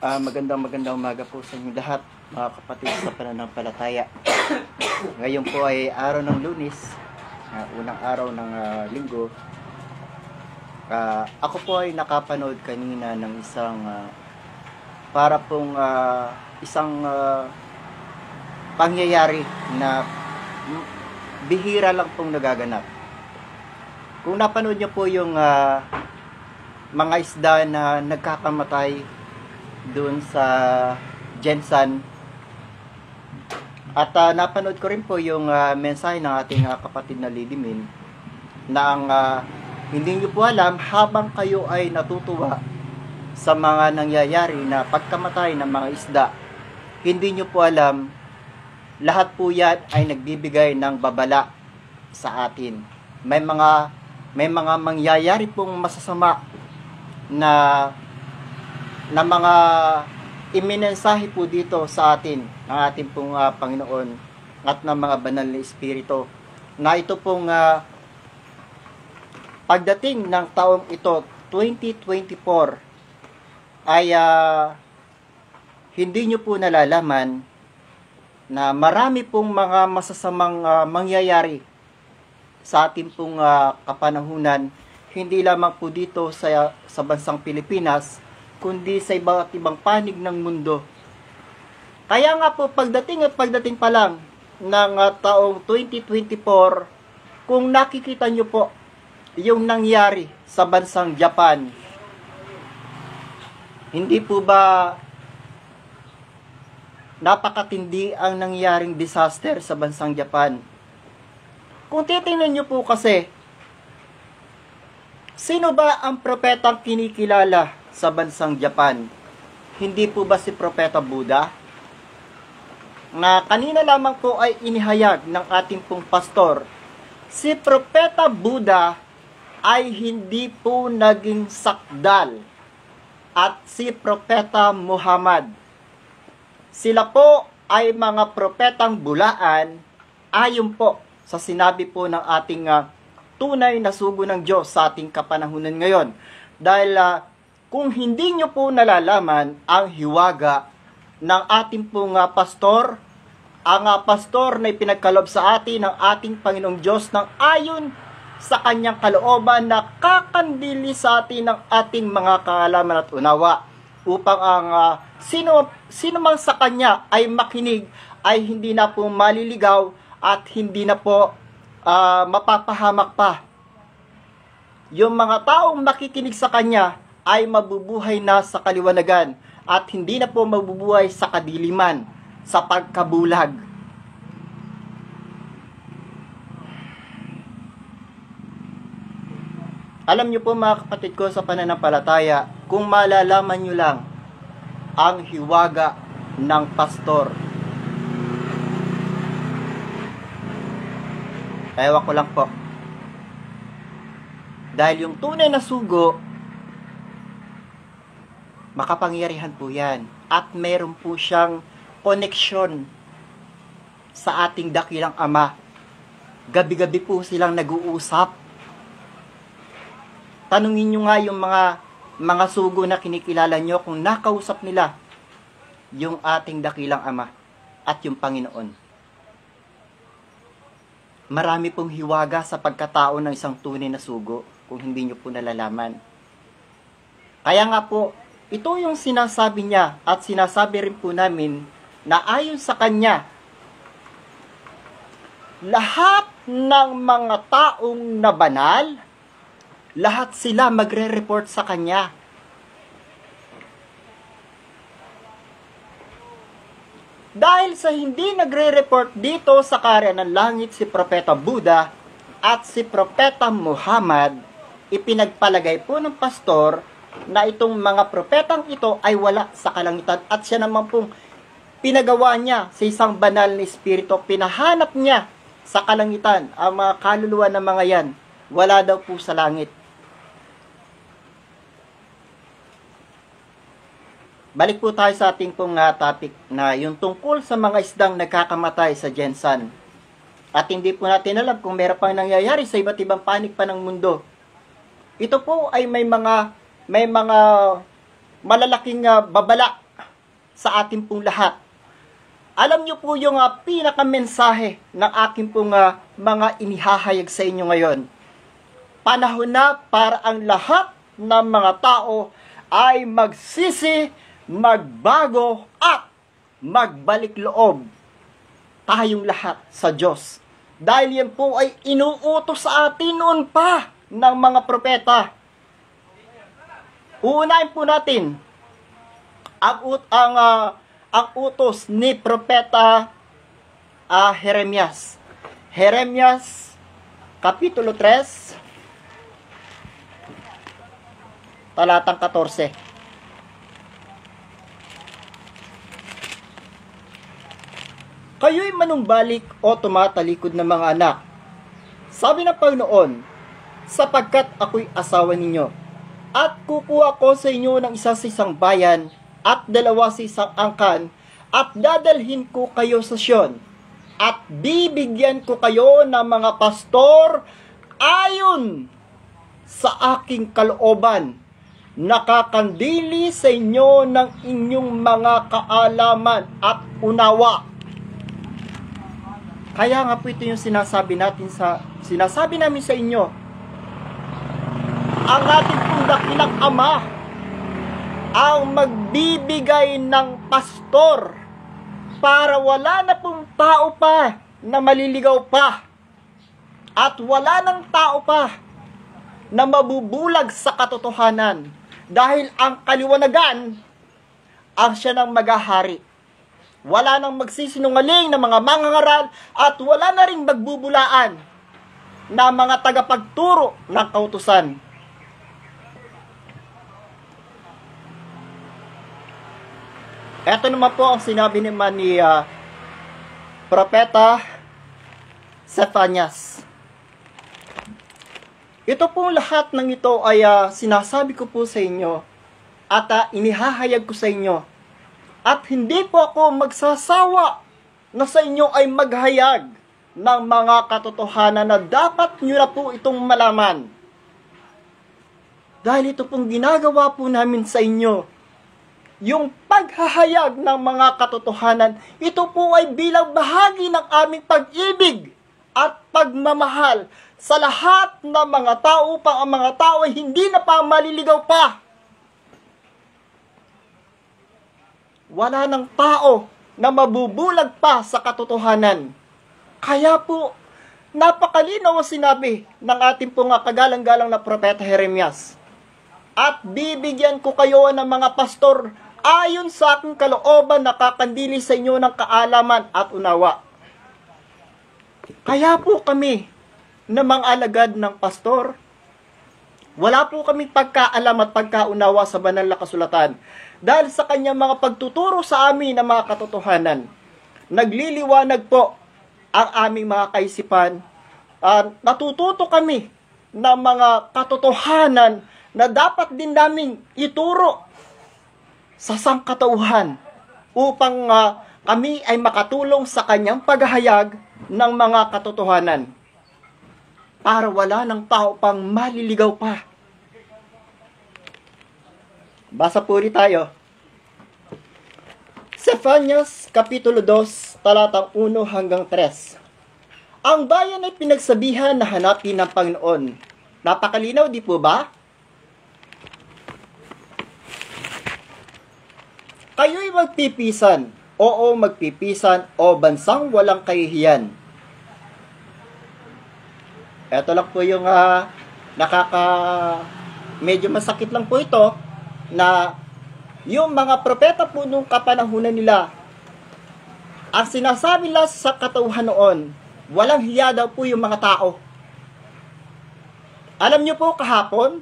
Magandang umaga po sa inyo lahat, mga kapatid sa pananampalataya. Ngayon po ay araw ng Lunes, unang araw ng linggo. Ako po ay nakapanood kanina ng isang pangyayari na bihira lang pong nagaganap. Kung napanood niyo po yung mga isda na nagkakamatay doon sa Jensan, at napanood ko rin po yung mensahe ng ating kapatid na Lady Min na ang hindi nyo po alam habang kayo ay natutuwa sa mga nangyayari na pagkamatay ng mga isda, hindi nyo po alam lahat po yan ay nagbibigay ng babala sa atin. May mga mangyayari pong masasama na mga iminensahe po dito sa atin ng ating pong Panginoon at ng mga banal na espiritu na ito pong pagdating ng taong ito 2024 ay hindi nyo po nalalaman na marami pong mga masasamang mangyayari sa ating pong kapanahunan, hindi lamang po dito sa bansang Pilipinas, kundi sa iba't ibang panig ng mundo. Kaya nga po, pagdating pa lang ng taong 2024, kung nakikita nyo po yung nangyari sa bansang Japan, hindi po ba napakatindi ang nangyaring disaster sa bansang Japan? Kung titingnan nyo po kasi, sino ba ang propetang kinikilala sa bansang Japan? Hindi po ba si Propeta Buddha? Na kanina lamang po ay inihayag ng ating pong pastor, si Propeta Buddha ay hindi po naging sakdal, at si Propeta Muhammad, sila po ay mga propetang bulaan ayon po sa sinabi po ng ating tunay na sugo ng Diyos sa ating kapanahunan ngayon. Dahil kung hindi nyo po nalalaman ang hiwaga ng ating pong pastor, ang pastor na ipinagkalob sa atin ng ating Panginoong Diyos ng ayon sa kanyang kalooban na kakandili sa atin ng ating mga kaalaman at unawa, upang ang sino man sa kanya ay makinig ay hindi na po maliligaw at hindi na po mapapahamak pa. Yung mga taong makikinig sa kanya ay mabubuhay na sa kaliwanagan at hindi na po mabubuhay sa kadiliman, sa pagkabulag. Alam niyo po mga kapatid ko sa pananampalataya, kung malalaman niyo lang ang hiwaga ng pastor, ewan ko lang po. Dahil yung tunay na sugo, makapangyarihan po yan. At meron po siyang koneksyon sa ating dakilang Ama. Gabi-gabi po silang nag-uusap. Tanungin nyo nga yung mga sugo na kinikilala nyo kung nakausap nila yung ating dakilang Ama at yung Panginoon. Marami pong hiwaga sa pagkatao ng isang tunay na sugo kung hindi nyo po nalalaman. Kaya nga po, ito yung sinasabi niya at sinasabi rin po namin na ayon sa kanya, lahat ng mga taong na banal, lahat sila magre-report sa kanya. Dahil sa hindi nagre-report dito sa karya ng langit si Propeta Buddha at si Propeta Muhammad, ipinagpalagay po ng pastor na itong mga propetang ito ay wala sa kalangitan, at siya naman pong pinagawa niya sa isang banal na espiritu, pinahanap niya sa kalangitan ang mga kaluluwa ng mga yan, wala daw po sa langit. Balik po tayo sa ating pong topic na yung tungkol sa mga isdang nagkakamatay sa Jensan. At hindi po natin alam kung meron pang nangyayari sa iba't ibang panig pa ng mundo. Ito po ay may mga malalaking babala sa ating pong lahat. Alam niyo po yung pinakamensahe ng aking pong mga inihahayag sa inyo ngayon. Panahon na para ang lahat ng mga tao ay magsisi, magbago at magbalik loob tayong lahat sa Diyos. Dahil yan po ay inuutos sa atin noon pa ng mga propeta. Uunahin po natin ang utos ni propeta Jeremias. Jeremias Kapitulo 3, talatang 14. Kayo'y manumbalik o tumatalikod ng mga anak. Sabi ng Panginoon, sapagkat ako'y asawa ninyo, at kukuha ko sa inyo ng isa sa isang bayan, at dalawa sa isang angkan, at dadalhin ko kayo sa Sion, at bibigyan ko kayo ng mga pastor ayon sa aking kalooban, nakakandili sa inyo ng inyong mga kaalaman at unawa. Kaya nga po ito yung sinasabi namin sa inyo. Ang ating pong dakilang Ama ang magbibigay ng pastor para wala na pong tao pa na maliligaw pa at wala ng tao pa na mabubulag sa katotohanan dahil ang kaliwanagan ang siya ng maghahari. Wala nang magsisinungaling na mga mangangaral at wala na ring magbubulaan na mga tagapagturo ng kautusan. Ito naman po ang sinabi naman ni Propeta Zephanias. Ito pong lahat ng ito ay sinasabi ko po sa inyo at inihahayag ko sa inyo. At hindi po ako magsasawa na sa inyo ay maghayag ng mga katotohanan na dapat nyo na po itong malaman. Dahil ito pong ginagawa po namin sa inyo, yung paghahayag ng mga katotohanan, ito po ay bilang bahagi ng aming pag-ibig at pagmamahal sa lahat ng mga tao pang ang mga tao ay hindi na pa maliligaw pa. Wala ng tao na mabubulag pa sa katotohanan. Kaya po, napakalinaw ang sinabi ng ating pong kagalang-galang na propeta Jeremias. At bibigyan ko kayo ng mga pastor ayon sa aking kalooban na kakandili sa inyo ng kaalaman at unawa. Kaya po kami na mga alagad ng pastor, wala po kami pagkaalam at pagkaunawa sa banal na kasulatan. Dahil sa kanyang mga pagtuturo sa amin ng mga katotohanan, nagliliwanag po ang aming mga kaisipan. Natututo kami ng mga katotohanan na dapat din naming ituro sa sangkatauhan upang kami ay makatulong sa kanyang paghahayag ng mga katotohanan para wala ng tao pang maliligaw pa. Basa po ulit tayo. Zephanias Kapitulo 2, talatang 1 hanggang 3. Ang bayan ay pinagsabihan na hanapin ng Panginoon. Napakalinaw, di po ba? Kayo'y magpipisan, oo magpipisan, o bansang walang kahihiyan. Ito lang po yung medyo masakit lang po ito, na yung mga propeta po nung kapanahunan nila, ang sinasabi nila sa katauhan noon, walang hiya daw po yung mga tao. Alam niyo po kahapon,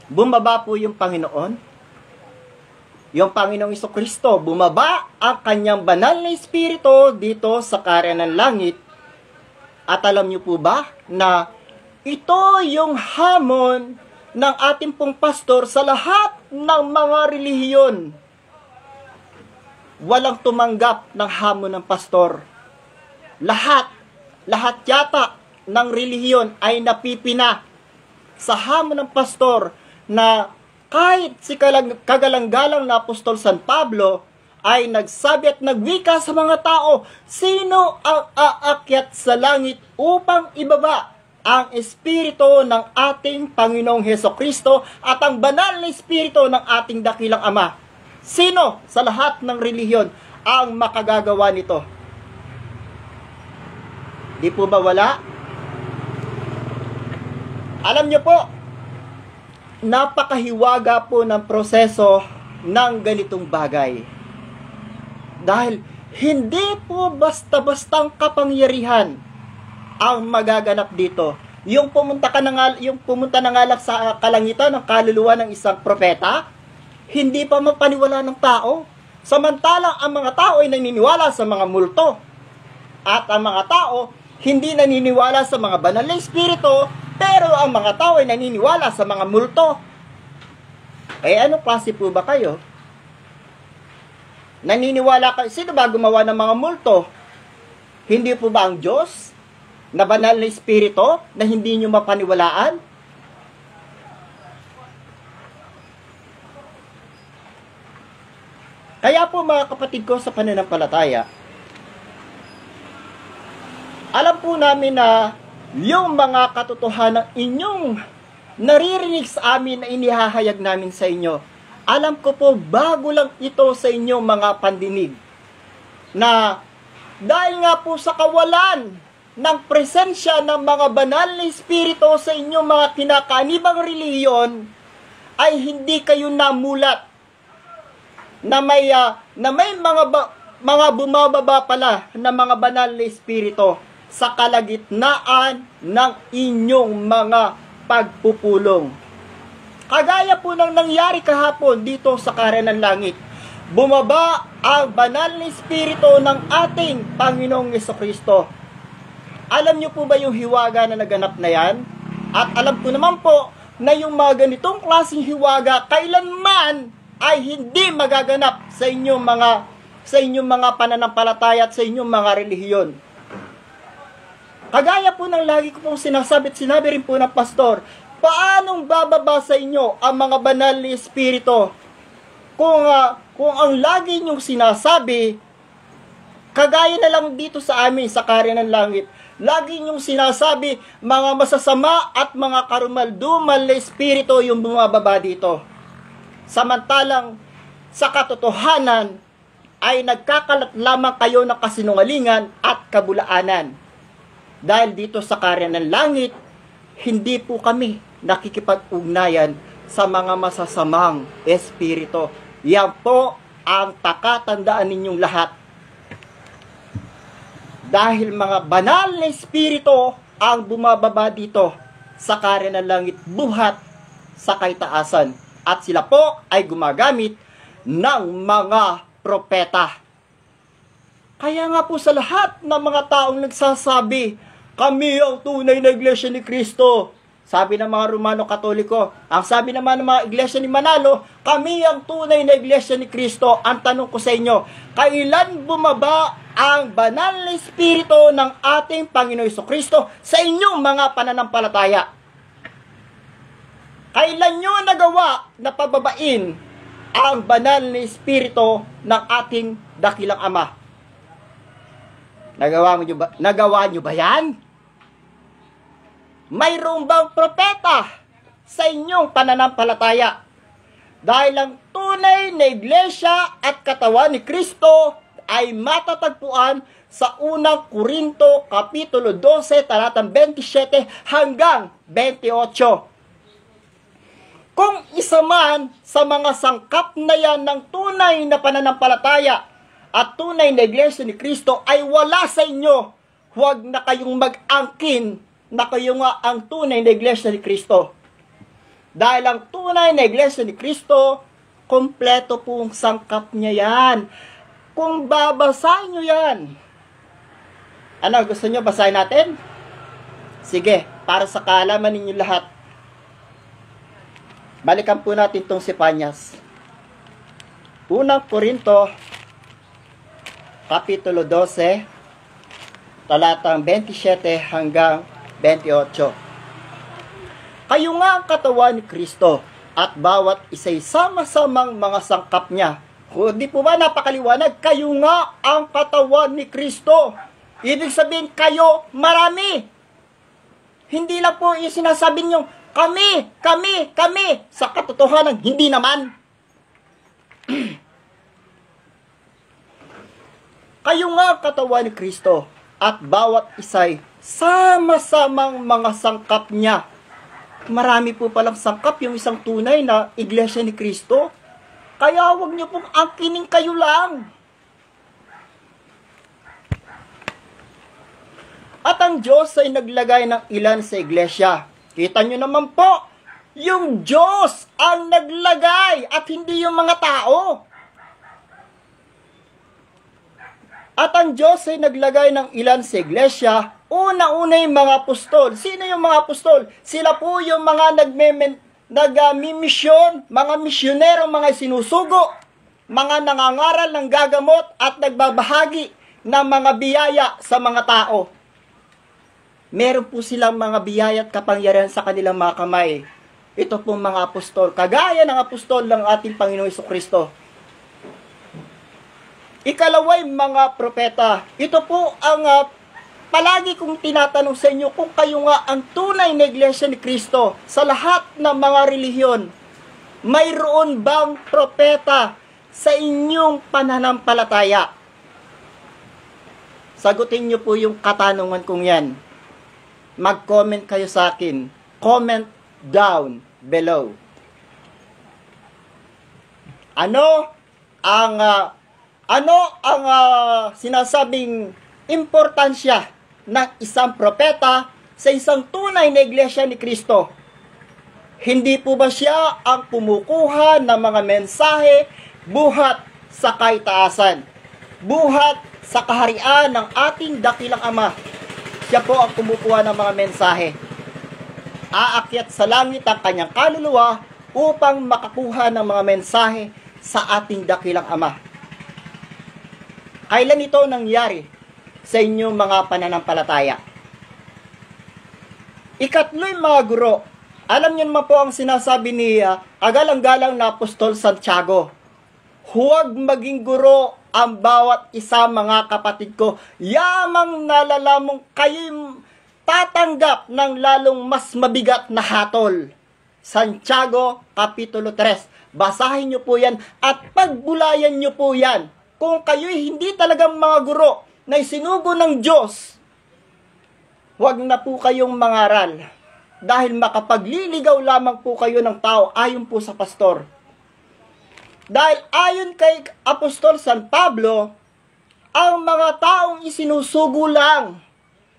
bumaba po yung Panginoon. Yung Panginoong Jesucristo, bumaba ang kanyang banal na espiritu dito sa karya ng langit. At alam niyo po ba na ito yung hamon ng ating pong pastor sa lahat ng mga relihiyon. Walang tumanggap ng hamon ng pastor. Lahat yata ng relihiyon ay napipina sa hamon ng pastor na Kahit si kagalang-galang na Apostol San Pablo ay nagsabi at nagwika sa mga tao, sino ang aakyat sa langit upang ibaba ang Espiritu ng ating Panginoong Hesukristo at ang banal na Espiritu ng ating dakilang Ama? Sino sa lahat ng relihiyon ang makagagawa nito? Di po ba wala? Alam niyo po, napakahiwaga po ng proseso ng ganitong bagay. Dahil hindi po basta-bastang kapangyarihan ang magaganap dito. Yung pumunta na ngalak sa kalangitan ng kaluluwa ng isang propeta, hindi pa mapaniwala ng tao. Samantalang ang mga tao ay naniniwala sa mga multo. At ang mga tao hindi naniniwala sa mga banal na espiritu, pero ang mga tao ay naniniwala sa mga multo. Anong klase po ba kayo? Naniniwala kayo? Sino ba gumawa ng mga multo? Hindi po ba ang Diyos na banal na espiritu na hindi nyo mapaniwalaan? Kaya po mga kapatid ko sa pananampalataya, alam po namin na yung mga katotohanan inyong naririnig sa amin na inihahayag namin sa inyo, alam ko po bago lang ito sa inyong mga pandinig. Na dahil nga po sa kawalan ng presensya ng mga banal na espiritu sa inyong mga kinakanibang relihiyon, ay hindi kayo namulat na may mga bumababa pala na mga banal na espiritu sa kalagitnaan ng inyong mga pagpupulong. Kagaya po ng nangyari kahapon dito sa Kaharian ng Langit. Bumaba ang banal na espiritu ng ating Panginoong Hesukristo. Alam niyo po ba yung hiwaga na naganap na yan? At alam ko naman po na yung mga ganitong klaseng hiwaga kailanman ay hindi magaganap sa inyong mga pananampalataya at sa inyong mga relihiyon. Kagaya po ng lagi ko pong sinasabi at sinabi rin po ng pastor, paanong bababa sa inyo ang mga banal na espiritu kung ang lagi niyong sinasabi, kagaya na lang dito sa amin sa Kaharian ng Langit, lagi niyong sinasabi mga masasama at mga karumaldumal na espiritu yung bumababa dito. Samantalang sa katotohanan ay nagkakalat lamang kayo ng kasinungalingan at kabulaanan. Dahil dito sa Kaharian ng Langit, hindi po kami nakikipag-ugnayan sa mga masasamang espiritu. Yan po ang takatandaan ninyong lahat. Dahil mga banal na espiritu ang bumababa dito sa Kaharian ng Langit, buhat sa kaitaasan. At sila po ay gumagamit ng mga propeta. Kaya nga po sa lahat ng mga taong nagsasabi, kami ang tunay na iglesia ni Kristo. Sabi ng mga Romano Katoliko. Ang sabi naman ng mga iglesia ni Manalo, kami ang tunay na iglesia ni Kristo. Ang tanong ko sa inyo, kailan bumaba ang banal na espiritu ng ating Panginoong Hesukristo sa inyong mga pananampalataya? Kailan nyo nagawa na pababain ang banal na espiritu ng ating dakilang Ama? Nagawa nyo ba yan? Mayroon bang propeta sa inyong pananampalataya? Dahil ang tunay na iglesia at katawan ni Kristo ay matatagpuan sa unang Korinto, Kapitulo 12, talatang 27 hanggang 28. Kung isa man sa mga sangkap na yan ng tunay na pananampalataya at tunay na iglesia ni Kristo ay wala sa inyo, huwag na kayong mag-angkin na kayo nga ang tunay na iglesia ni Kristo. Dahil ang tunay na iglesia ni Kristo, kompleto pong sangkap niya yan. Kung babasahin nyo yan, ano, gusto nyo basahin natin? Sige, para sa kaalaman ninyo lahat. Balikan po natin itong si Panyas. Unang Korinto, Kapitulo 12, talatang 27 hanggang 28. Kayo nga ang katawan ni Kristo at bawat isa'y sama-samang mga sangkap niya. O di po ba napakaliwanag? Kayo nga ang katawan ni Kristo. Ibig sabihin, kayo marami. Hindi lang po yung sinasabi niyo, kami. Sa katotohanan, hindi naman. Kayo nga ang katawan ni Kristo at bawat isa'y sama-samang mga sangkap niya. Marami po palang sangkap yung isang tunay na iglesia ni Kristo. Kaya huwag niyo pong angkinin kayo lang. At ang Diyos ay naglagay ng ilan sa iglesia. Kita niyo naman po, yung Diyos ang naglagay at hindi yung mga tao. At ang Diyos ay naglagay ng ilan sa iglesia. Una-una yung mga apostol. Sino yung mga apostol? Sila po yung mga nagmimisyon, mga misyonero, mga sinusugo, mga nangangaral ng gagamot at nagbabahagi ng mga biyaya sa mga tao. Meron po silang mga biyaya at kapangyarihan sa kanilang mga kamay. Ito pong mga apostol, kagaya ng apostol ng ating Panginoong Jesucristo. Ikalaway, mga propeta. Ito po ang palagi kong tinatanong sa inyo, kung kayo nga ang tunay na iglesia ni Kristo sa lahat ng mga relihiyon, mayroon bang propeta sa inyong pananampalataya? Sagutin niyo po yung katanungan kong yan. Mag-comment kayo sa akin. Comment down below. Ano ang sinasabing importansya ng isang propeta sa isang tunay na iglesia ni Kristo? Hindi po ba siya ang kumukuha ng mga mensahe buhat sa kaitaasan, buhat sa kaharian ng ating dakilang Ama? Siya po ang kumukuha ng mga mensahe. Aakyat sa langit ang kanyang kaluluwa upang makakuha ng mga mensahe sa ating dakilang Ama. Kailan ito nangyari sa inyong mga pananampalataya? Ikatlo'y, mga guro, alam niyo naman po ang sinasabi ni agalang-galang na Apostol Santiago, huwag maging guro ang bawat isa, mga kapatid ko, yamang nalalamong kayo'y tatanggap ng lalong mas mabigat na hatol. Santiago, Kapitulo 3. Basahin niyo po yan at pagbulayan niyo po yan. Kung kayo'y hindi talagang mga guro na isinugo ng Diyos, huwag na po kayong mangaral. Dahil makapagliligaw lamang po kayo ng tao ayon po sa pastor. Dahil ayon kay Apostol San Pablo, ang mga taong isinusugo lang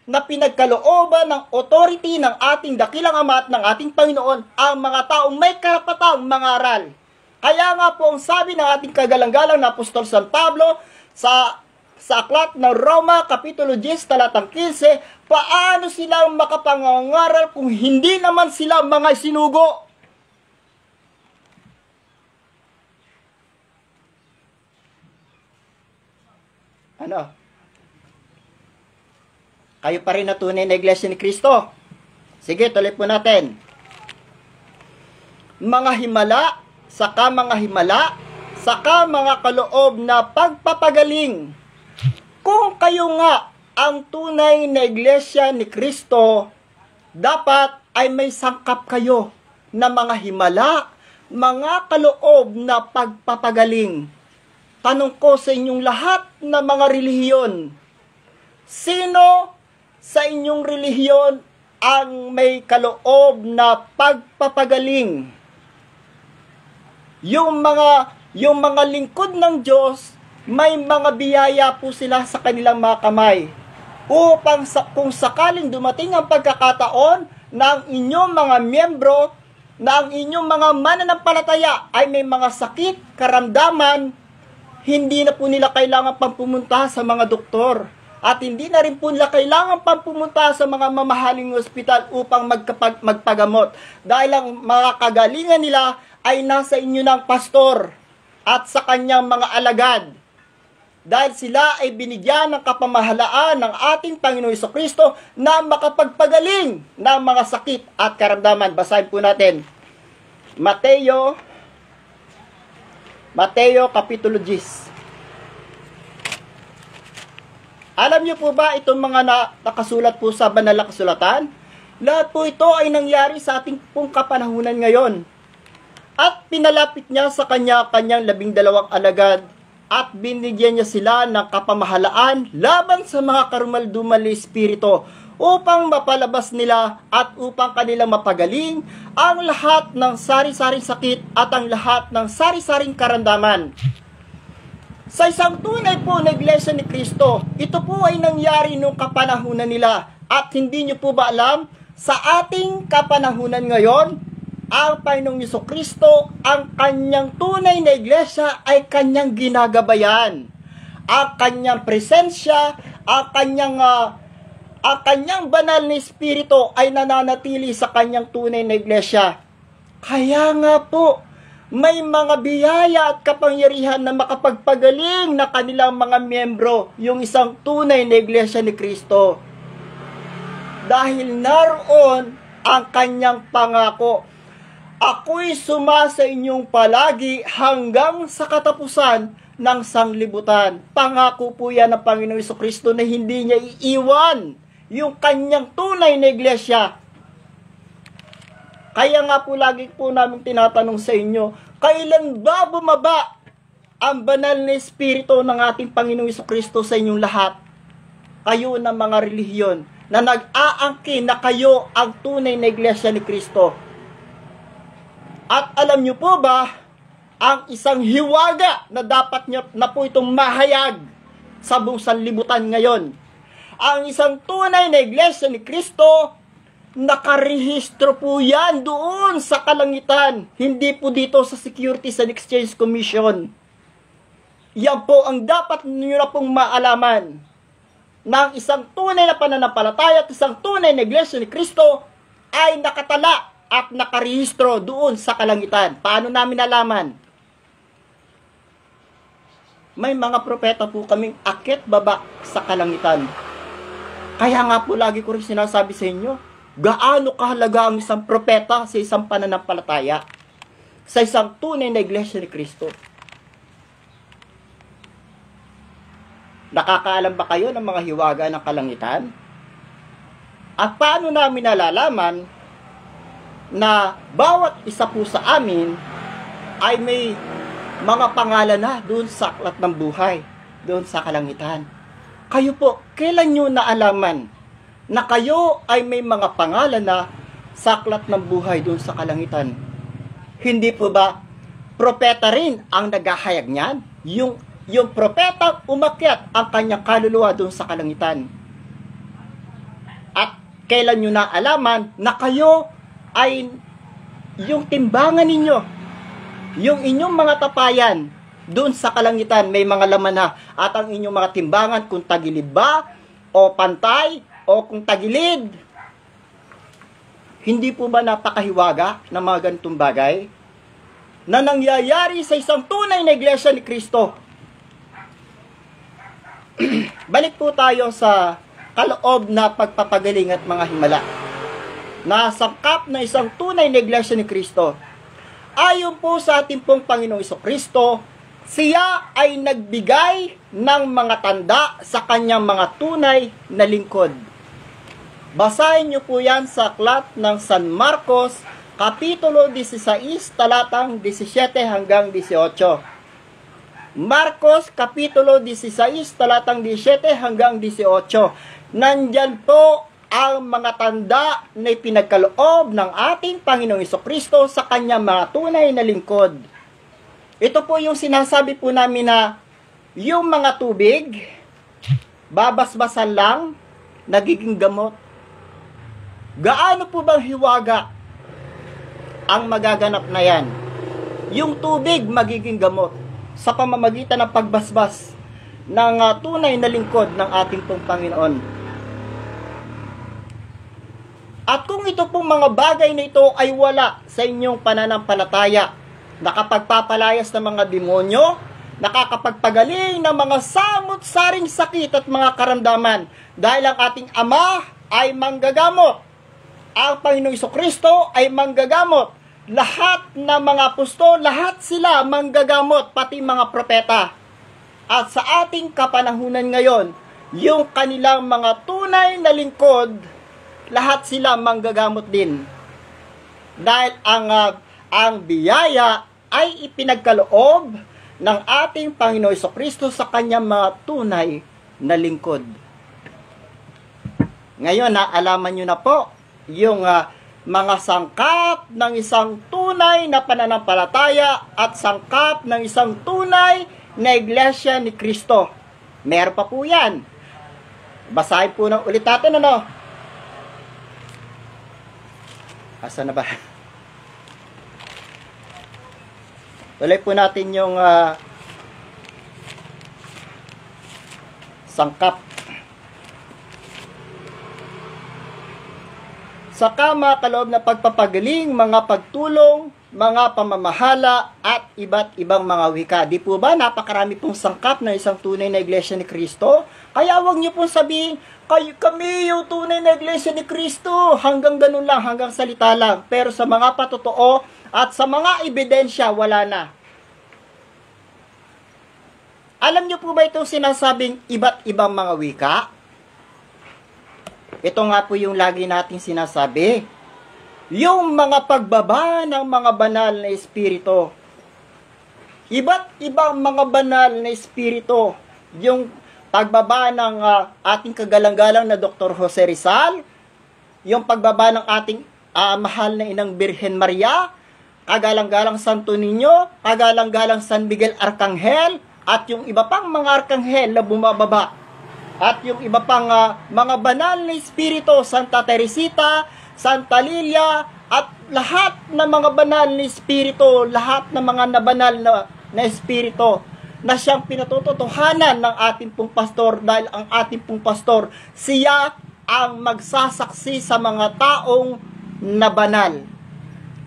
na pinagkalooban ng authority ng ating dakilang Ama at ng ating Panginoon, ang mga taong may karapatang mangaral. Kaya nga po ang sabi ng ating kagalang-galang na Apostol San Pablo sa aklat ng Roma, Kapitulo 10, talatang 15, paano silang makapangangaral kung hindi naman sila mga sinugo? Ano? Kayo pa rin na tunay na iglesia ni Kristo? Sige, tuloy po natin. Mga himala, saka mga kaloob na pagpapagaling. Kung kayo nga ang tunay na iglesia ni Kristo, dapat ay may sangkap kayo na mga himala, mga kaloob na pagpapagaling. Tanong ko sa inyong lahat na mga relihiyon, sino sa inyong relihiyon ang may kaloob na pagpapagaling? Yung mga lingkod ng Diyos, may mga biyaya po sila sa kanilang mga kamay upang kung sakaling dumating ang pagkakataon na ang inyong mga miyembro, na ang inyong mga mananampalataya ay may mga sakit, karamdaman, hindi na po nila kailangan pang pumunta sa mga doktor. At hindi na rin po nila kailangan pang pumunta sa mga mamahaling ospital upang magpagamot. Dahil ang mga kagalingan nila ay nasa inyo ng pastor at sa kanyang mga alagad. Dahil sila ay binigyan ng kapamahalaan ng ating Panginoong Jesucristo na makapagpagaling ng mga sakit at karamdaman. Basahin po natin. Mateo Kapitulo 10. Alam niyo po ba itong mga nakasulat po sa banal na kasulatan? Lahat po ito ay nangyari sa ating pong kapanahunan ngayon. At pinalapit niya sa kanyang 12 alagad at binigyan niya sila ng kapamahalaan laban sa mga karumaldumal na espiritu upang mapalabas nila at upang kanilang mapagaling ang lahat ng sari-saring sakit at ang lahat ng sari-saring karamdaman. Sa isang tunay po na iglesia ni Kristo, ito po ay nangyari nung kapanahunan nila. At hindi nyo po ba alam, sa ating kapanahunan ngayon, ang Panginoong Jesucristo, ang kanyang tunay na iglesia ay kanyang ginagabayan. Ang kanyang presensya, ang kanyang banal na espiritu ay nananatili sa kanyang tunay na iglesia. Kaya nga po, may mga biyaya at kapangyarihan na makapagpagaling na kanilang mga miyembro, yung isang tunay na iglesia ni Kristo. Dahil naroon ang kanyang pangako, ako'y sumasa inyong palagi hanggang sa katapusan ng sanglibutan. Pangako po yan ng Panginoong Jesucristo na hindi niya iiwan yung kanyang tunay na iglesia. Kaya nga po lagi po namin tinatanong sa inyo, kailan ba bumaba ang banal na espiritu ng ating Panginoong Jesucristo sa inyong lahat? Kayo ng mga relihiyon na nag-aangkin na kayo ang tunay na iglesia ni Kristo. At alam nyo po ba, ang isang hiwaga na dapat nyo na po itong mahayag sa buong sanlibutan ngayon. Ang isang tunay na iglesia ni Kristo, nakarehistro po yan doon sa kalangitan. Hindi po dito sa Securities and Exchange Commission. Yan po ang dapat nyo na pong maalaman. Na ang isang tunay na pananampalataya at isang tunay na iglesia ni Kristo ay nakatala at nakarehistro doon sa kalangitan. Paano namin nalaman? May mga propeta po kaming akit baba sa kalangitan. Kaya nga po lagi ko rin sinasabi sa inyo, gaano kahalaga ang isang propeta sa isang pananampalataya, sa isang tunay na iglesia ni Kristo. Nakakaalam ba kayo ng mga hiwaga ng kalangitan? At paano namin nalalaman na bawat isa po sa amin ay may mga pangalan na doon sa aklat ng buhay, doon sa kalangitan? Kayo po, kailan nyo naalaman na kayo ay may mga pangalan na sa aklat ng buhay doon sa kalangitan? Hindi po ba propeta rin ang naghahayag niyan? Yung propeta umakyat ang kanyang kaluluwa doon sa kalangitan. At kailan nyo naalaman na kayo ay yung timbangan ninyo, yung inyong mga tapayan doon sa kalangitan may mga laman na, at ang inyong mga timbangan kung tagilid ba o pantay o kung tagilid. Hindi po ba napakahiwaga ng mga ganitong bagay na nangyayari sa isang tunay na iglesia ni Kristo? Balik po tayo sa kaloob na pagpapagaling at mga himala na sangkap na isang tunay na iglesia ni Kristo. Ayon po sa ating pong Panginoong Jesucristo, siya ay nagbigay ng mga tanda sa kanyang mga tunay na lingkod. Basahin niyo po yan sa aklat ng San Marcos, Kapitulo 16, talatang 17 hanggang 18. Marcos, Kapitulo 16, talatang 17 hanggang 18. Nandyan po ang mga tanda na ipinagkaloob ng ating Panginoong Jesucristo sa kanyang mga tunay na lingkod. Ito po yung sinasabi po namin na yung mga tubig, babasbasan lang, nagiging gamot. Gaano po bang hiwaga ang magaganap na yan? Yung tubig magiging gamot sa pamamagitan ng pagbasbas ng tunay na lingkod ng ating pong Panginoon. At kung ito pong mga bagay na ito ay wala sa inyong pananampalataya, nakapagpapalayas ng mga demonyo, nakakapagpagaling ng mga samot-saring sakit at mga karamdaman, dahil ang ating Ama ay manggagamot. Ang Panginoong Jesucristo ay manggagamot. lahat na mga apostol, lahat sila manggagamot, pati mga propeta. At sa ating kapanahunan ngayon, yung kanilang mga tunay na lingkod, lahat sila manggagamot din. Dahil ang biyaya ay ipinagkaloob ng ating Panginoon Jesucristo sa kanyang mga tunay na lingkod. Ngayon, naalaman nyo na po yung mga sangkap ng isang tunay na pananampalataya at sangkap ng isang tunay na iglesia ni Kristo. Meron pa po yan. Basahin po ng ulit natin, ano? Asa na ba? Tuloy po natin yung sangkap. Saka mga kaloob na pagpapagaling, mga pagtulong, mga pamamahala, at iba't ibang mga wika. Di po ba napakarami pong sangkap ng isang tunay na iglesia ni Kristo? Kaya wag niyo pong sabihin, kami yung tunay na iglesia ni Kristo. Hanggang ganun lang, hanggang salita lang. Pero sa mga patotoo at sa mga ebidensya, wala na. Alam niyo po ba itong sinasabing iba't ibang mga wika? Ito nga po yung lagi nating sinasabi. Yung mga pagbaba ng mga banal na espiritu. Iba't ibang mga banal na espiritu. Yung pagbaba ng ating kagalang-galang na Dr. Jose Rizal. Yung pagbaba ng ating mahal na Inang Birhen Maria. Kagalang-galang Santo Niño. Kagalang-galang San Miguel Arcangel. At yung iba pang mga arkanghel na bumababa. At yung iba pang mga banal na espiritu, Santa Teresita, Santa Lilia, at lahat ng mga banal na espiritu, lahat ng mga nabanal na espiritu, na siyang pinatututuhanan ng ating pong pastor, dahil ang ating pong pastor, siya ang magsasaksi sa mga taong nabanal.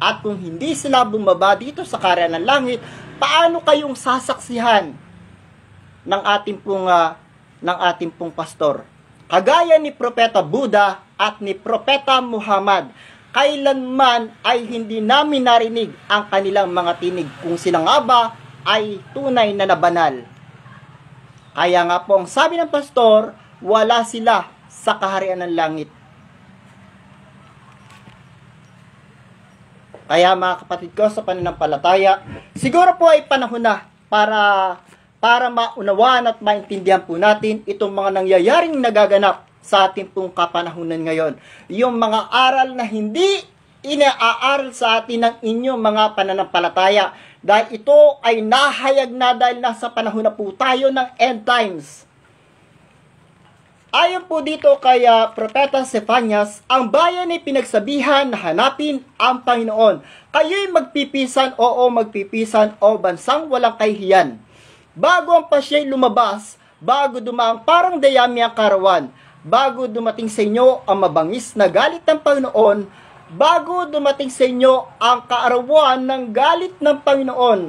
At kung hindi sila bumaba dito sa Kaharian ng Langit, paano kayong sasaksihan ng ating pong pastor? Kagaya ni Propeta Buddha at ni Propeta Muhammad, kailanman ay hindi namin narinig ang kanilang mga tinig kung sila nga ba ay tunay na nabanal. Kaya nga po ang sabi ng pastor, wala sila sa Kaharian ng Langit. Kaya mga kapatid ko sa pananampalataya, siguro po ay panahon na para maunawaan at maintindihan po natin itong mga nangyayaring nagaganap sa ating pong kapanahunan ngayon. Yung mga aral na hindi inaaral sa atin ng inyong mga pananampalataya. Dahil ito ay nahayag na dahil nasa panahon na po tayo ng end times. Ayon po dito kay Propeta Zephanias, ang bayan ay pinagsabihan na hanapin ang Panginoon. Kayo'y magpipisan, oo magpipisan, o bansang walang kahihiyan. Bago ang pasya'y lumabas, bago dumaang parang dayami ang karawan, bago dumating sa inyo ang mabangis na galit ng Panginoon, bago dumating sa inyo ang kaarawan ng galit ng Panginoon.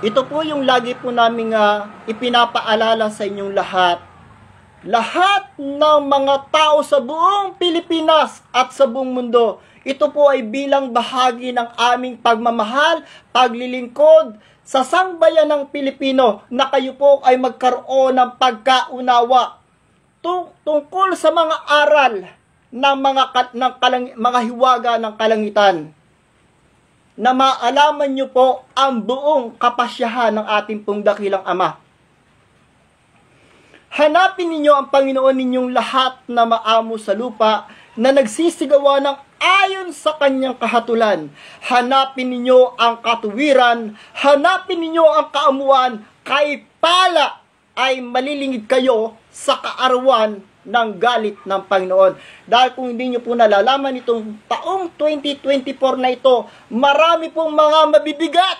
Ito po yung lagi po naming ipinapaalala sa inyong lahat. Lahat ng mga tao sa buong Pilipinas at sa buong mundo, ito po ay bilang bahagi ng aming pagmamahal, paglilingkod sa sangbayan ng Pilipino na kayo po ay magkaroon ng pagkaunawa tungkol sa mga aral ng mga hiwaga ng kalangitan, na maalaman nyo po ang buong kapasyahan ng ating pong dakilang Ama. Hanapin ninyo ang Panginoon ninyong lahat na maamo sa lupa, na nagsisigawa ng ayon sa kanyang kahatulan. Hanapin ninyo ang katuwiran, hanapin ninyo ang kaamuan, kay pala ay malilingid kayo sa kaarawan ng galit ng Panginoon. Dahil kung hindi nyo po nalalaman itong taong 2024 na ito, marami pong mga mabibigat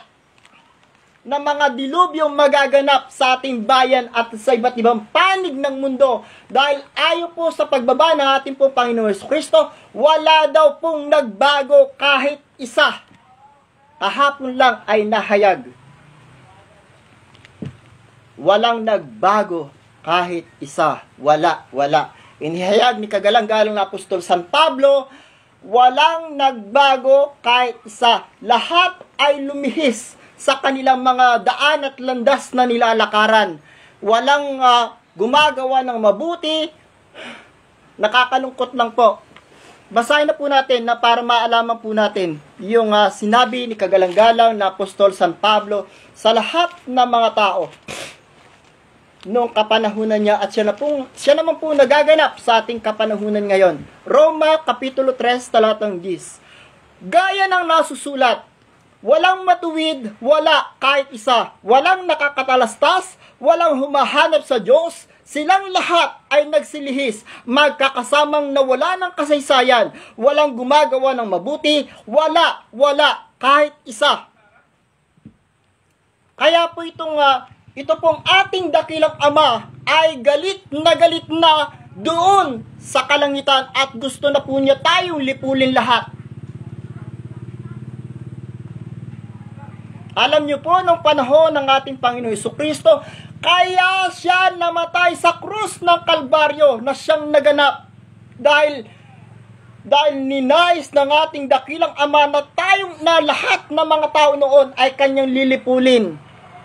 na mga dilubyong magaganap sa ating bayan at sa iba't ibang panig ng mundo. Dahil ayon po sa pagbaba ng ating pong Panginoon Jesucristo, wala daw pong nagbago kahit isa. Kahapon lang ay nahayag. Walang nagbago kahit isa. Wala. Inihayag ni kagalang-galang na Apostol San Pablo, walang nagbago kahit isa. Lahat ay lumihis sa kanilang mga daan at landas na nilalakaran. Walang gumagawa ng mabuti. Nakakalungkot lang po. Basahin na po natin na para maalaman po natin yung sinabi ni kagalang-galang na Apostol San Pablo sa lahat ng mga tao noong kapanahunan niya at siya naman po nagaganap sa ating kapanahunan ngayon. Roma Kapitulo 3 talatang 10. Gaya ng nasusulat, walang matuwid, wala kahit isa, walang nakakatalastas, walang humahanap sa Diyos, silang lahat ay nagsilihis, magkakasamang nawala ng kasaysayan, walang gumagawa ng mabuti, wala kahit isa. Kaya po ito pong ating dakilang Ama ay galit na doon sa kalangitan at gusto na po niya tayong lipulin lahat. Alam niyo po, nung panahon ng ating Panginoon Jesucristo, kaya siya namatay sa krus ng Kalbaryo na siyang naganap dahil ninais ng ating dakilang Ama na lahat ng mga tao noon ay kanyang lilipulin.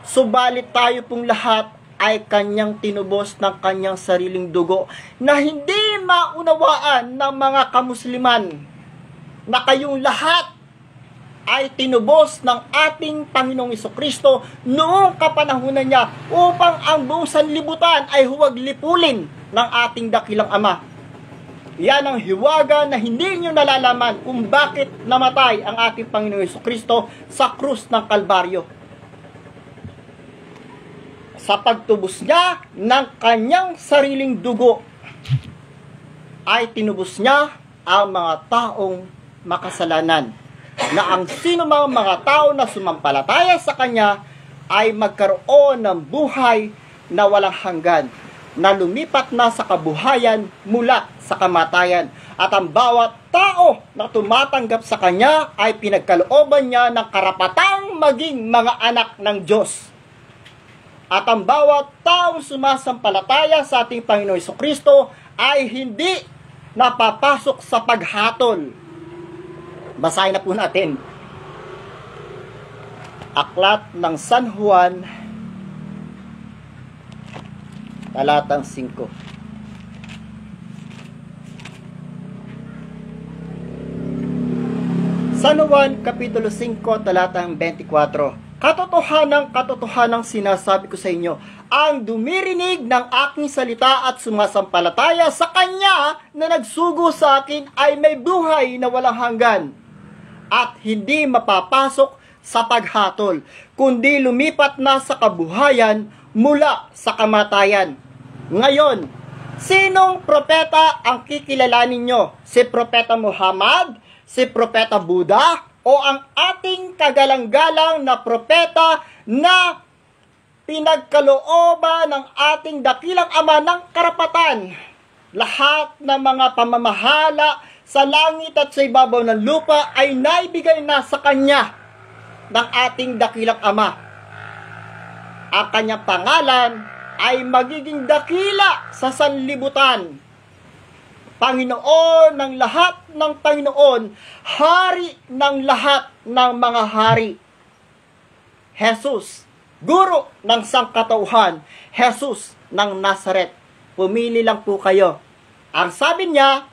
Subalit tayo pong lahat ay kanyang tinubos ng kanyang sariling dugo na hindi maunawaan ng mga kamusliman na kayong lahat ay tinubos ng ating Panginoong Jesucristo noong kapanahunan niya upang ang buong sanlibutan ay huwag lipulin ng ating dakilang Ama. Yan ang hiwaga na hindi nyo nalalaman kung bakit namatay ang ating Panginoong Jesucristo sa krus ng Kalbaryo. Sa pagtubos niya ng kanyang sariling dugo, ay tinubos niya ang mga taong makasalanan, na ang sinumang mga tao na sumampalataya sa kanya ay magkaroon ng buhay na walang hanggan, na lumipat na sa kabuhayan mula sa kamatayan. At ang bawat tao na tumatanggap sa kanya ay pinagkalooban niya ng karapatang maging mga anak ng Diyos. At ang bawat taong sumasampalataya sa ating Panginoon Jesucristo ay hindi napapasok sa paghatol. Basahin na po natin. Aklat ng San Juan, talatang 5. San Juan, Kapitulo 5, talatang 24. Katotohanang sinasabi ko sa inyo, ang dumirinig ng aking salita at sumasampalataya sa Kanya na nagsugo sa akin ay may buhay na walang hanggan at hindi mapapasok sa paghatol, kundi lumipat na sa kabuhayan mula sa kamatayan. Ngayon, sinong propeta ang kikilalanin nyo? Si Propeta Muhammad? Si Propeta Buddha? O ang ating kagalang-galang na propeta na pinagkalooban ng ating dakilang Ama ng karapatan? Lahat ng mga pamamahala sa langit at sa ibabaw ng lupa ay naibigay na sa Kanya ng ating dakilang Ama. Ang Kanyang pangalan ay magiging dakila sa sanlibutan. Panginoon ng lahat ng Panginoon, Hari ng lahat ng mga hari. Jesus, Guro ng sangkatauhan, Jesus ng Nazaret. Pumili lang po kayo. Ang sabi niya,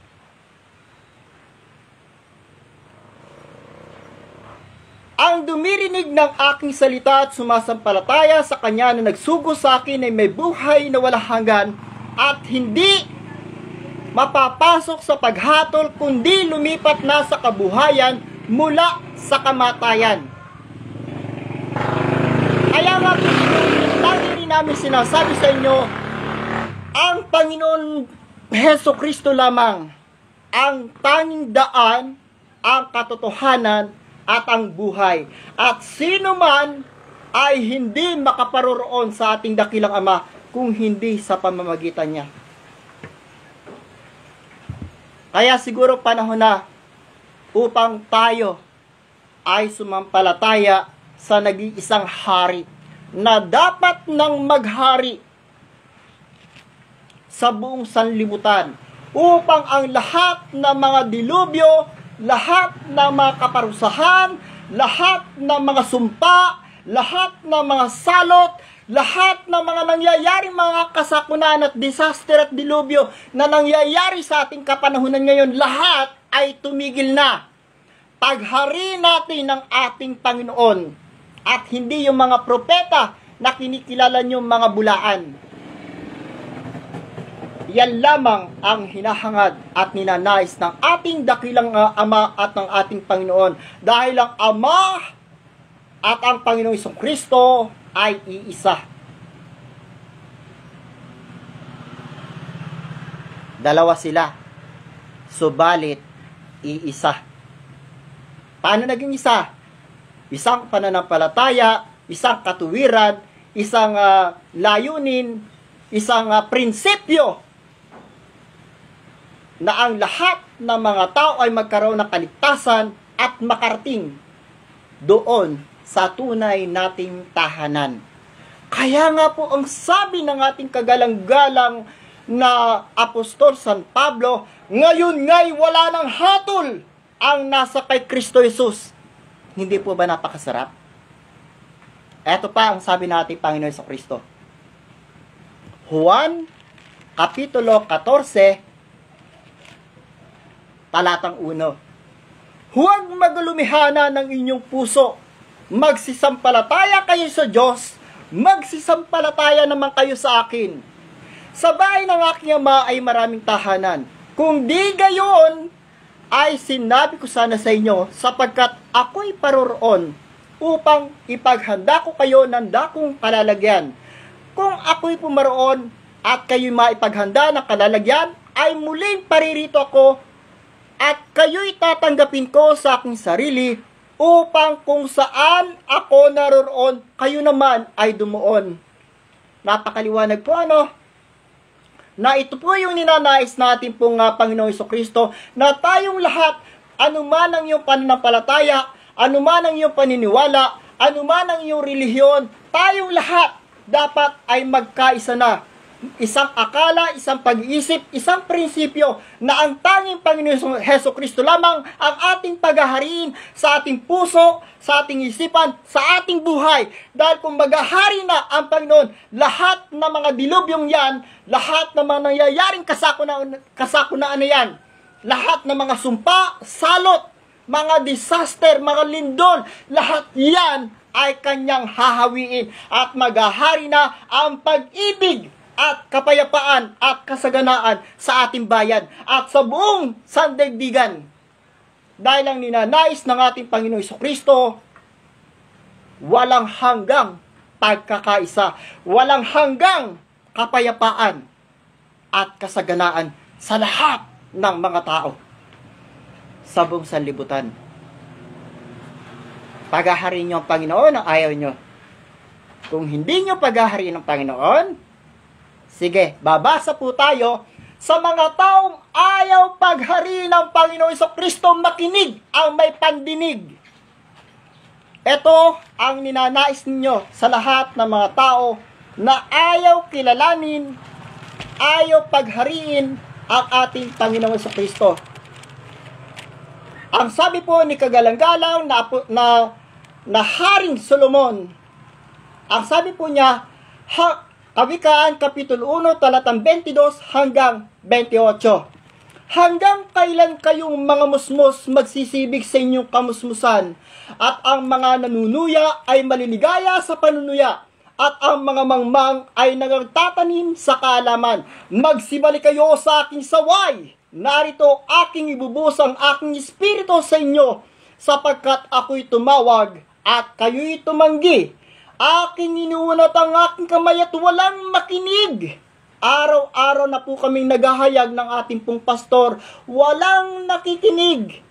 ang dumirinig ng aking salita at sumasampalataya sa Kanya na nagsugo sa akin ay may buhay na walang hanggan at hindi mapapasok sa paghatol kundi lumipat na sa kabuhayan mula sa kamatayan. Kaya nga lagi rin namin sinasabi sa inyo, ang Panginoon Jesucristo lamang ang tanging daan, ang katotohanan at ang buhay. At sino man ay hindi makaparoroon sa ating dakilang Ama kung hindi sa pamamagitan niya. Kaya siguro panahon na upang tayo ay sumampalataya sa nag-iisang hari na dapat nang maghari sa buong sanlibutan upang ang lahat ng mga dilubyo lahat ng mga kaparusahan, lahat ng mga sumpa, lahat ng mga salot, lahat ng mga nangyayaring mga kasakunan at disaster at dilubyo na nangyayari sa ating kapanahunan ngayon, lahat ay tumigil na. Paghari natin ng ating Panginoon at hindi yung mga propeta na kinikilala niyong mga bulaan. Yan lamang ang hinahangad at ninanais ng ating dakilang Ama at ng ating Panginoon, dahil ang Ama at ang Panginoong Jesucristo ay iisa. Dalawa sila, subalit iisa. Paano naging isa? Isang pananampalataya, isang katuwiran, isang layunin, isang prinsipyo na ang lahat ng mga tao ay magkaroon ng kaligtasan at makarating doon sa tunay nating tahanan. Kaya nga po ang sabi ng ating kagalang-galang na Apostol San Pablo, ngayon nga'y wala ng hatol ang nasa kay Kristo Jesus. Hindi po ba napakasarap? Ito pa ang sabi natin Panginoon sa Kristo. Juan, Kapitulo 14, talatang 1. Huwag maglumihana ng inyong puso. Magsisampalataya kayo sa Diyos, magsisampalataya naman kayo sa akin. Sa bahay ng aking Ama ay maraming tahanan. Kung di gayon, ay sinabi ko sana sa inyo, sapagkat ako'y paroroon upang ipaghanda ko kayo ng dakong kalalagyan. Kung ako'y pumaroon at kayo'y maipaghanda ng kalalagyan, ay muling paririto ako at kayo'y tatanggapin ko sa aking sarili, upang kung saan ako naroroon, kayo naman ay dumuon. Napakaliwanag po na ito po yung ninanais natin pong Panginoong Jesucristo, na tayong lahat, anuman ang iyong pananampalataya, anuman ang iyong paniniwala, anuman ang iyong relihiyon, tayong lahat dapat ay magkaisa na. Isang akala, isang pag-iisip, isang prinsipyo na ang tanging Panginoon Jesucristo lamang ang ating paghahariin sa ating puso, sa ating isipan, sa ating buhay. Dahil kung maghahari na ang Panginoon, lahat ng mga dilubyong yan, lahat ng mga nangyayaring kasakunaan na yan, lahat ng mga sumpa, salot, mga disaster, mga lindol, lahat yan ay kanyang hahawiin at maghahari na ang pag-ibig at kapayapaan at kasaganaan sa ating bayan at sa buong sandaigdigan. Dahil ang ninanais ng ating Panginoong Jesucristo, walang hanggang pagkakaisa, walang hanggang kapayapaan at kasaganaan sa lahat ng mga tao sa buong sanlibutan. Paghaharin niyo ang Panginoon ang ayaw niyo. Kung hindi niyo paghaharin ang Panginoon, sige, babasa po tayo sa mga taong ayaw paghari ng Panginoong Jesucristo, makinig ang may pandinig. Ito ang ninanais ninyo sa lahat ng mga tao na ayaw kilalanin, ayaw paghariin ang ating Panginoong Jesucristo. Ang sabi po ni kagalang-galang na Haring Solomon, ang sabi po niya, Kawikaan, Kapitulo 1, talatang 22 hanggang 28. Hanggang kailan kayong mga musmos magsisibig sa inyong kamusmusan, at ang mga nanunuya ay maliligaya sa panunuya, at ang mga mangmang ay nagtatanim sa kaalaman. Magsibalik kayo sa aking saway, narito aking ibubus ang aking espiritu sa inyo, sapagkat ako'y tumawag at kayo'y tumanggi. Aking inuunat ang aking kamay at walang makinig. Araw-araw na po kaming naghahayag ng ating pong pastor, walang nakikinig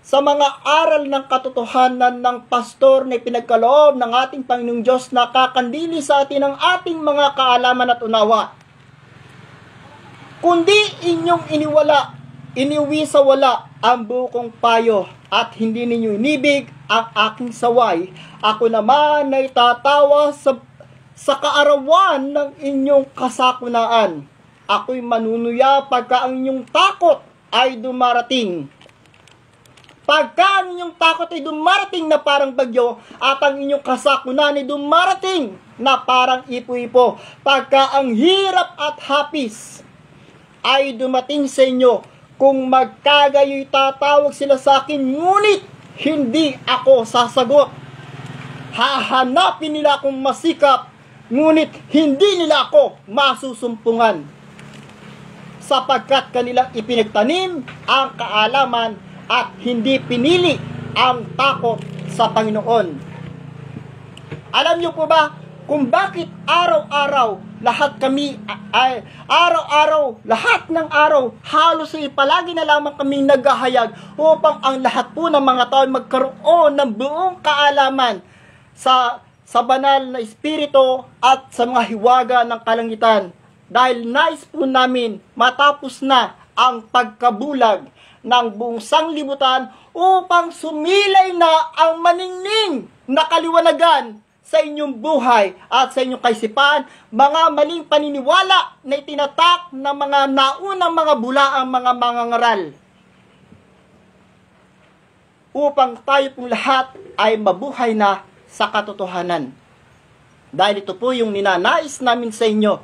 sa mga aral ng katotohanan ng pastor na pinagkaloob ng ating Panginoong Diyos na kakandili sa atin ang ating mga kaalaman at unawa. Kundi inyong iniwi sa wala ang bukong payo at hindi ninyo inibig ang aking saway. Ako naman ay tatawa sa kaarawan ng inyong kasakunaan. Ako'y manunuya pagka ang inyong takot ay dumarating. Pagka ang inyong takot ay dumarating na parang bagyo at ang inyong kasakunan ay dumarating na parang ipo-ipo, pagka ang hirap at hapis ay dumating sa inyo, kung magkagayoy tatawag sila sa akin, ngunit hindi ako sasagot. Hahanapin nila akong masikap, ngunit hindi nila ako masusumpungan. Sapagkat kanilang ipinagtanim ang kaalaman at hindi pinili ang takot sa Panginoon. Alam niyo po ba kung bakit araw-araw lahat kami lahat ng araw halos ay palagi na lamang kaming naghahayag upang ang lahat po ng mga tao magkaroon ng buong kaalaman sa banal na espiritu at sa mga hiwaga ng kalangitan, dahil nais po namin matapos na ang pagkabulag ng buong sanglibutan upang sumilay na ang maningning na kaliwanagan sa inyong buhay at sa inyong kaisipan, mga maling paniniwala na itinatak ng mga naunang mga bulaang mga mangangaral, upang tayo pong lahat ay mabuhay na sa katotohanan. Dahil ito po yung ninanais namin sa inyo,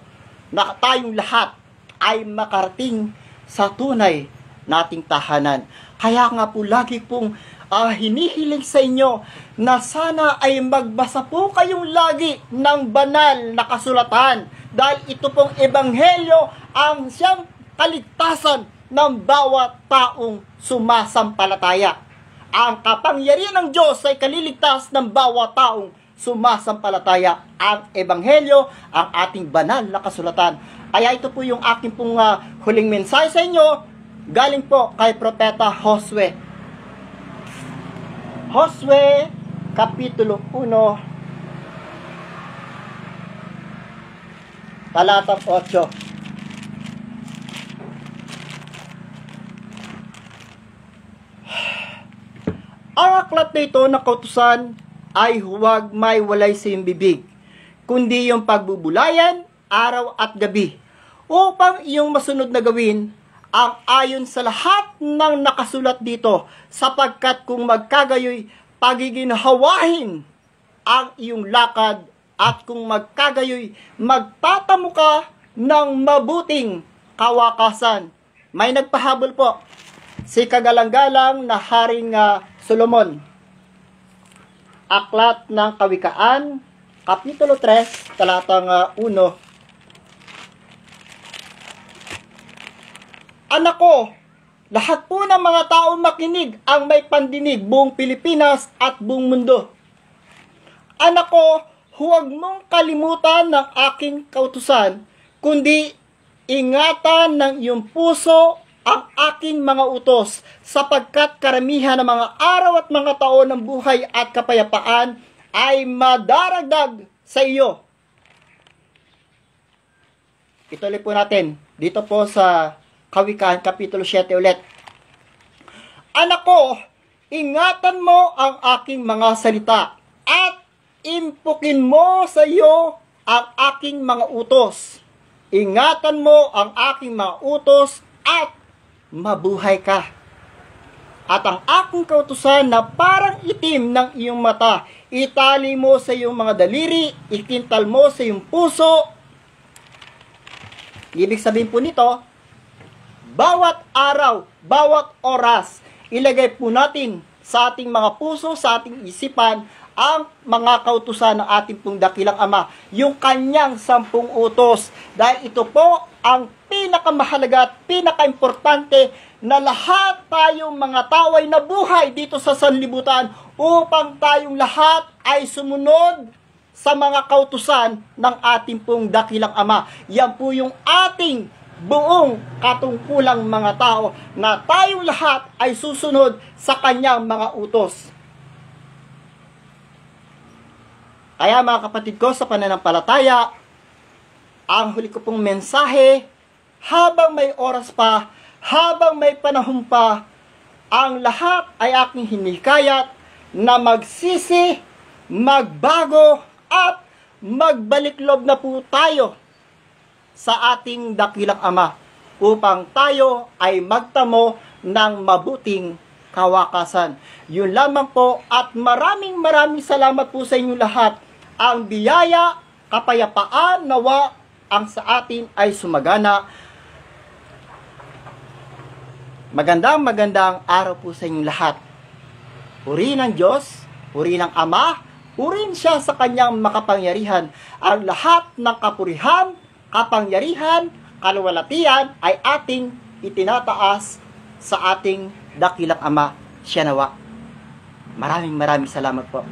na tayong lahat ay makarating sa tunay nating tahanan. Kaya nga po lagi pong hinihiling sa inyo na sana ay magbasa po kayong lagi ng banal na kasulatan, dahil ito pong ebanghelyo ang siyang kaligtasan ng bawat taong sumasampalataya. Ang kapangyarihan ng Diyos ay kaliligtas ng bawat taong sumasampalataya. Ang ebanghelyo, ang ating banal na kasulatan. Kaya ito po yung aking pong huling mensahe sa inyo, galing po kay Propeta Josue. Josue, Kapitulo 1, talatang 8. Ang aklat na ito ng kautusan ay huwag may walay sa iyong bibig, kundi yung pagbubulayan araw at gabi, upang iyong masunod na gawin ang ayon sa lahat ng nakasulat dito, sapagkat kung magkagayoy, pagiginhawahin ang iyong lakad, at kung magkagayoy, magtatamo ka ng mabuting kawakasan. May nagpahabol po, si kagalang-galang na Haring Solomon. Aklat ng Kawikaan, Kapitulo 3, talatang 1. Anak ko, lahat po ng mga tao makinig ang may pandinig, buong Pilipinas at buong mundo. Anak ko, huwag mong kalimutan ng aking kautusan, kundi ingatan ng iyong puso ang aking mga utos, sapagkat karamihan ng mga araw at mga taon ng buhay at kapayapaan ay madaragdag sa iyo. Ituloy po natin dito po sa Kawikaan, Kapitulo 7 ulit. Anak ko, ingatan mo ang aking mga salita at impukin mo sa iyo ang aking mga utos. Ingatan mo ang aking mga utos at mabuhay ka. At ang aking kautusan na parang itim ng iyong mata, itali mo sa iyong mga daliri, ikintal mo sa iyong puso. Ibig sabihin po nito, bawat araw, bawat oras, ilagay po natin sa ating mga puso, sa ating isipan, ang mga kautusan ng ating pong dakilang Ama, yung kanyang 10 utos. Dahil ito po ang pinakamahalaga at pinakaimportante na lahat tayong mga tao ay nabuhay dito sa sanlibutan upang tayong lahat ay sumunod sa mga kautusan ng ating pong dakilang Ama. Yan po yung ating buong katungkulang mga tao, na tayong lahat ay susunod sa kanyang mga utos. Kaya mga kapatid ko sa pananampalataya, ang huli ko pong mensahe, habang may oras pa, habang may panahon pa, ang lahat ay aking hinikayat na magsisi, magbago, at magbalik-loob na po tayo sa ating dakilang Ama, upang tayo ay magtamo ng mabuting kawakasan. Yun lamang po at maraming salamat po sa inyo lahat. Ang biyaya, kapayapaan, nawa ang sa atin ay sumagana. Magandang araw po sa inyo lahat. Purihin ng Diyos, purihin ng Ama, purihin siya sa kanyang makapangyarihan. Ang lahat ng kapurihan, kapangyarihan, kaluwalhatian ay ating itinataas sa ating dakilang Ama. Siya nawa. Maraming salamat po.